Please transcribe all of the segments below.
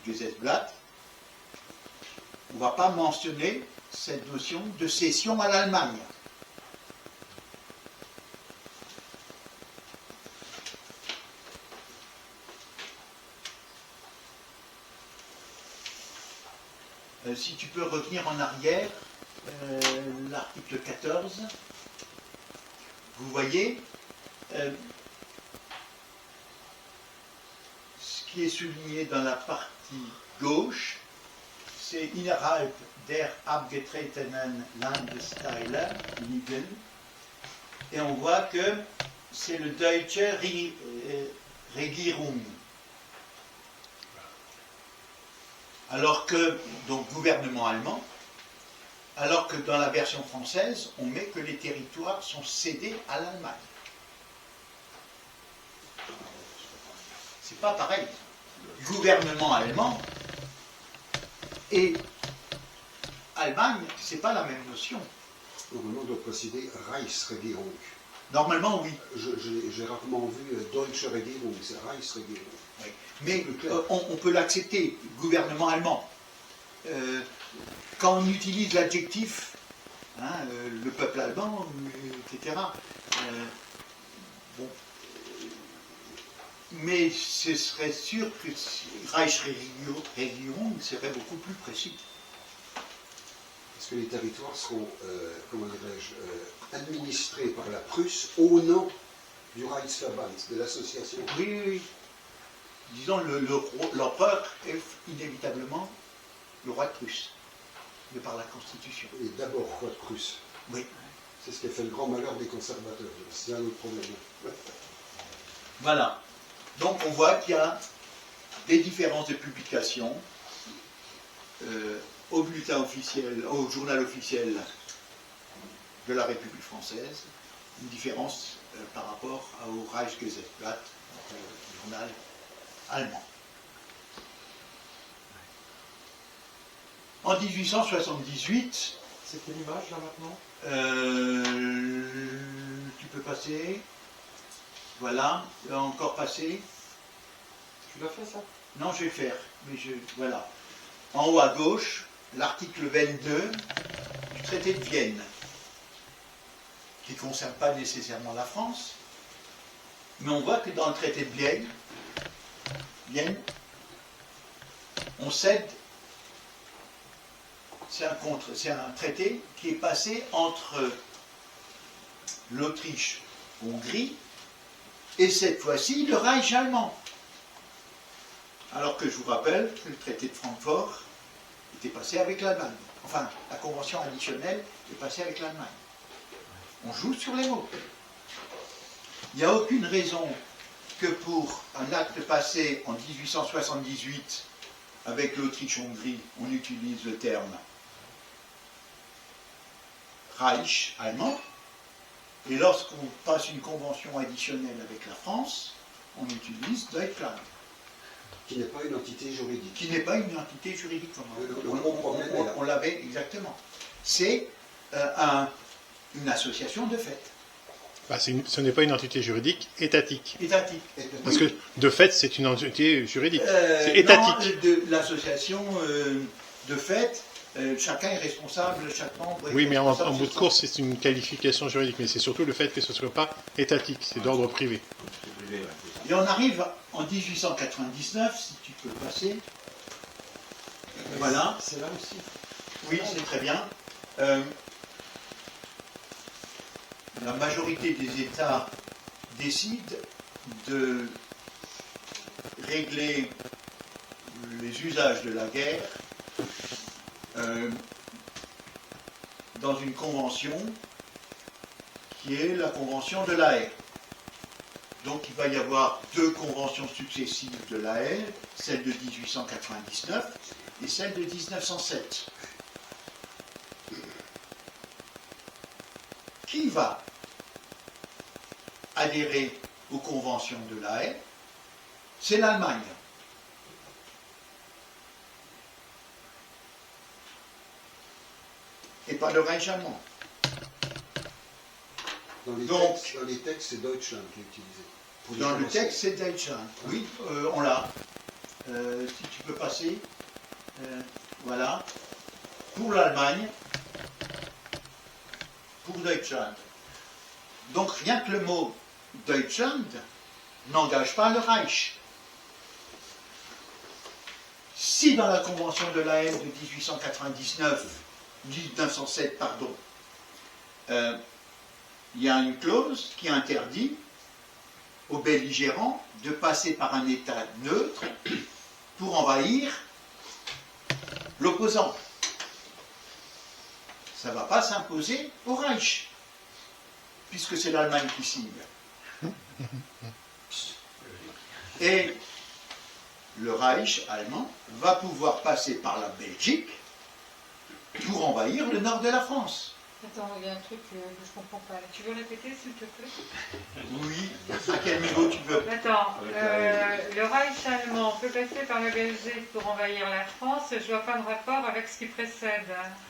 Gesetzblatt, on ne va pas mentionner cette notion de cession à l'Allemagne. Si tu peux revenir en arrière, l'article 14, vous voyez, ce qui est souligné dans la partie gauche, c'est innerhalb der abgetretenen Landesteile liegen, et on voit que c'est le Deutsche Regierung. Alors que, donc gouvernement allemand, alors que dans la version française, on met que les territoires sont cédés à l'Allemagne. C'est pas pareil. Gouvernement allemand et Allemagne, c'est pas la même notion. Normalement, on doit préciser Reichsregierung. Normalement, oui. J'ai rarement vu Deutsche Regierung, c'est Reichsregierung. Oui. Mais on peut l'accepter, gouvernement allemand. Quand on utilise l'adjectif, hein, le peuple allemand, etc. Bon. Mais ce serait sûr que Reichsregierung serait beaucoup plus précis. Parce que les territoires seront, comment dirais-je, administrés par la Prusse au nom du Reichsverband, de l'association. Oui, oui, oui. Disons, l'empereur est inévitablement le roi de Prusse, de par la Constitution. Et d'abord roi de Prusse. Oui. C'est ce qui a fait le grand malheur des conservateurs. C'est un autre problème. Voilà. Donc on voit qu'il y a des différences de publication au bulletin officiel, au journal officiel de la République française, une différence par rapport au Reichsgesetzblatt, le journal allemand. En 1878, c'est quelle image là maintenant? Tu peux passer. Voilà, encore passer. Tu l'as fait ça? Non, je vais le faire. Mais voilà. En haut à gauche, l'article 22 du traité de Vienne, qui ne concerne pas nécessairement la France, mais on voit que dans le traité de Vienne, on cède. C'est un traité qui est passé entre l'Autriche-Hongrie et cette fois-ci le Reich allemand. Alors que je vous rappelle que le traité de Francfort était passé avec l'Allemagne. Enfin, la convention additionnelle est passée avec l'Allemagne. On joue sur les mots. Il n'y a aucune raison que pour un acte passé en 1878 avec l'Autriche-Hongrie, on utilise le terme Reich allemand, et lorsqu'on passe une convention additionnelle avec la France, on utilise Deutschland. Qui n'est pas une entité juridique. Qui n'est pas une entité juridique. On l'avait exactement. C'est une association de fait. Bah, ce n'est pas une entité juridique étatique. Étatique. Parce que de fait, c'est une entité juridique. C'est étatique. L'association de fait, chacun est responsable, chaque membre est oui, mais en bout de ça. course, c'est une qualification juridique. Mais c'est surtout le fait que ce ne soit pas étatique, c'est d'ordre privé. Et on arrive en 1899, si tu peux passer. Voilà. C'est là aussi. Oui, c'est très bien. La majorité des États décident de régler les usages de la guerre dans une convention qui est la convention de La Haye. Donc il va y avoir deux conventions successives de La Haye, celle de 1899 et celle de 1907. Qui va adhérer aux conventions de La Haye? C'est l'Allemagne. Et pas le Reich allemand. Dans les textes, c'est Deutschland qui est utilisé. Dans le texte, c'est Deutschland. Oui, on l'a. si tu peux passer, voilà, pour l'Allemagne, pour Deutschland. Donc rien que le mot Deutschland n'engage pas le Reich. Si dans la Convention de La Haye de 1907, il y a une clause qui interdit aux belligérants de passer par un État neutre pour envahir l'opposant. Ça ne va pas s'imposer au Reich, puisque c'est l'Allemagne qui signe. Et le Reich allemand va pouvoir passer par la Belgique pour envahir le nord de la France. Attends, il y a un truc que je ne comprends pas. Tu veux répéter, s'il te plaît? Oui, à quel niveau tu veux? Attends, le Reich allemand peut passer par la Belgique pour envahir la France. Je ne vois pas de rapport avec ce qui précède.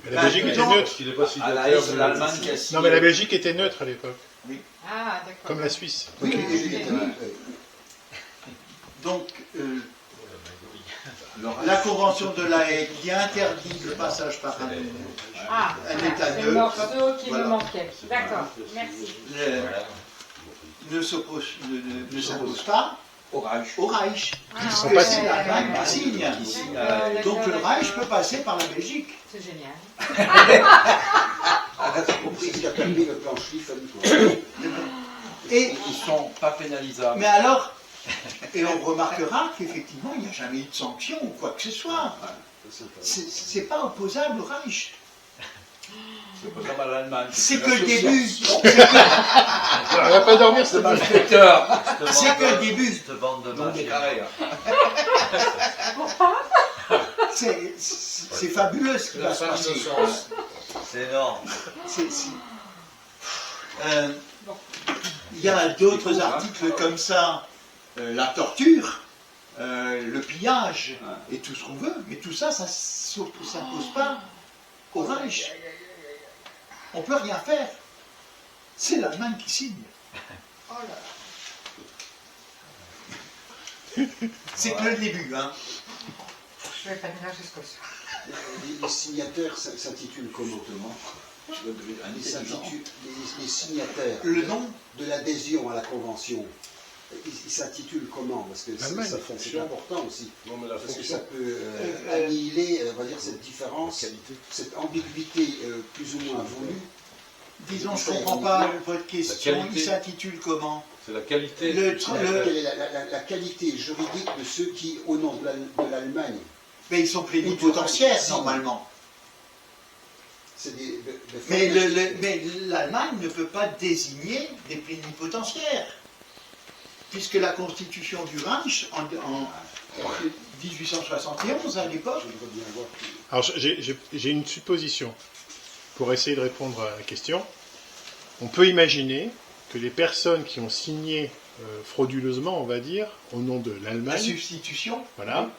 Mais la Belgique était neutre. Il n'est pas si À la Haye, c'est l'Allemagne qui a signé. Non, mais la Belgique était neutre à l'époque, Ah, d'accord. comme la Suisse. Oui, Donc, la Convention de La Haye qui interdit le passage par un État c'est le neutre morceau qui voilà. me manquait. D'accord, merci. ne s'impose pas Au Reich. au Reich, sont puisque pas c'est signés. l'Allemagne qui signe. Qui signe à D'accord, la Haye. Donc le d'accord, Reich d'accord. peut passer par la Belgique. C'est génial. t'as compris ce qu'a permis le plan Schlieffen. Et, Ils ne sont pas pénalisables. mais alors, et on remarquera qu'effectivement, il n'y a jamais eu de sanction ou quoi que ce soit. C'est pas opposable au Reich. C'est pas comme à l'Allemagne. C'est que le début. On va pas dormir, c'est mal. Inspecteur. C'est que le début. Cette bande de Non, matchs. des carrés. C'est fabuleux ce qui va se passer. C'est énorme. Il y a d'autres articles comme ça, la torture, le pillage et tout ce qu'on veut, mais tout ça, ça ne s'impose pas au Reich. On ne peut rien faire. C'est l'Allemagne qui signe. Oh là là. C'est que le début, hein. Je vais pas venir jusqu'au soir. Les signataires s'intitulent comment? Les signataires Le nom de l'adhésion à la Convention, ils s'intitulent comment? Parce que L'Allemagne. c'est important aussi. Non, mais la Parce que fonction. ça peut annihiler, on va dire, cette différence, cette ambiguïté plus ou moins voulue. Disons, je ne comprends pas votre question. qualité. Il s'intitule comment? C'est la qualité. Quelle est la qualité juridique de ceux qui, au nom de l'Allemagne, Mais ils sont plénipotentiaires, Si. normalement. c'est des... Mais l'Allemagne ne peut pas désigner des plénipotentiaires, puisque la constitution du Reich, en 1871, à l'époque, J'aimerais bien voir. Alors, j'ai une supposition pour essayer de répondre à la question. On peut imaginer que les personnes qui ont signé frauduleusement, on va dire, au nom de la l'Allemagne, substitution, voilà,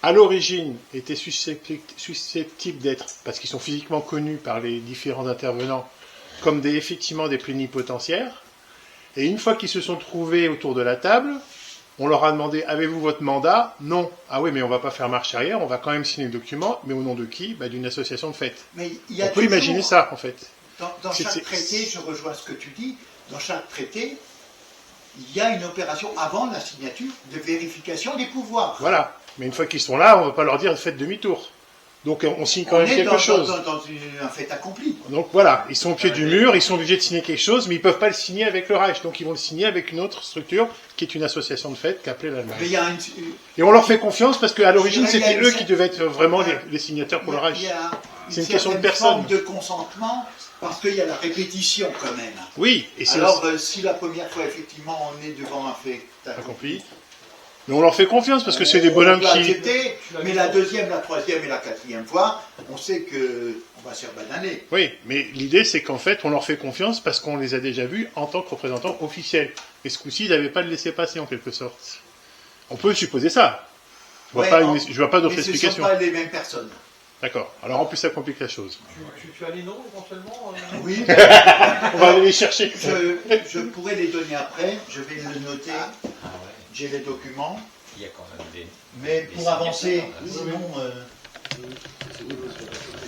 à l'origine étaient susceptibles d'être, parce qu'ils sont physiquement connus par les différents intervenants, comme effectivement des plénipotentiaires. Et une fois qu'ils se sont trouvés autour de la table, on leur a demandé, avez-vous votre mandat? Non. Ah oui, mais on va pas faire marche arrière, on va quand même signer le document, mais au nom de qui? D'une association de fait. mais il y a On peut imaginer toujours- ça, en fait. Dans chaque traité, je rejoins ce que tu dis, dans chaque traité, il y a une opération avant la signature de vérification des pouvoirs. Voilà. Mais une fois qu'ils sont là, on va pas leur dire faites demi-tour. Donc on signe quand On même est quelque dans chose. un fait accompli. Donc voilà, ils sont au pied du mur, ils sont obligés de signer quelque chose, mais ils peuvent pas le signer avec le Reich. Donc ils vont le signer avec une autre structure, qui est une association de fait, qu'appelée Mais l'Allemagne. il y a une, Et on leur fait confiance parce qu'à l'origine, Je dirais c'était qu'il y a eux une- qui devaient être vraiment les signataires pour le Reich. il y a C'est une question de certaine personne. forme de consentement, parce qu'il y a la répétition quand même. Oui, et c'est Alors, si la première fois, effectivement, on est devant un fait accompli. Mais on leur fait confiance parce que c'est des bonhommes on peut qui... accepter, mais la deuxième, la troisième et la quatrième fois, on sait qu'on va se faire bananer. Oui, mais l'idée c'est qu'en fait, on leur fait confiance parce qu'on les a déjà vus en tant que représentants officiels. Et ce coup-ci, ils n'avaient pas de laisser passer en quelque sorte. On peut supposer ça. Je vois Ouais, pas, non, je vois pas d'autre mais ce ne explication. sont pas les mêmes personnes. D'accord. Alors en plus, ça complique la chose. Tu as les noms éventuellement Oui, On va aller les chercher. je pourrais les donner après, je vais le noter. J'ai les documents. Il y a quand même des... Mais des pour avancer, signataires, sinon,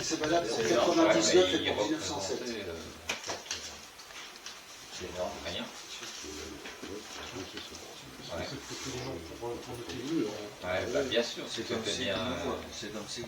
Et c'est valable pour C'est énorme, ouais, 99 mais et il pour 1907. représentait, c'est énorme, rien. Ouais. Ouais, bah, bien sûr, C'est tu peux comme si, tenir, c'est comme si